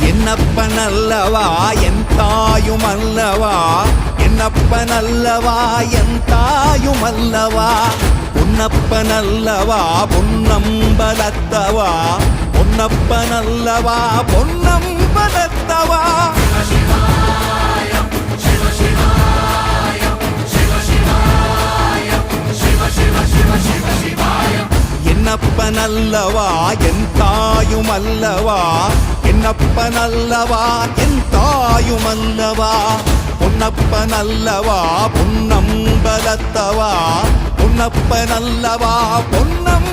என்னப்பனல்லவா என் தாயுமல்லவா, என்னப்பனல்லவா என் தாயுமல்லவா, பொன்னப்பனல்லவா பொன்னம்பலத்தவா, பொன்னப்பனல்லவா பொன்னம்பலத்தவா. என்னப்பனல்லவா என் தாயுமல்லவா, என்னப்பனல்லவா என் தாயுமல்லவா, பொன்னப்பனல்லவா பொன்னம்பலத்தவா, பொன்னப்பனல்லவா பொன்னம்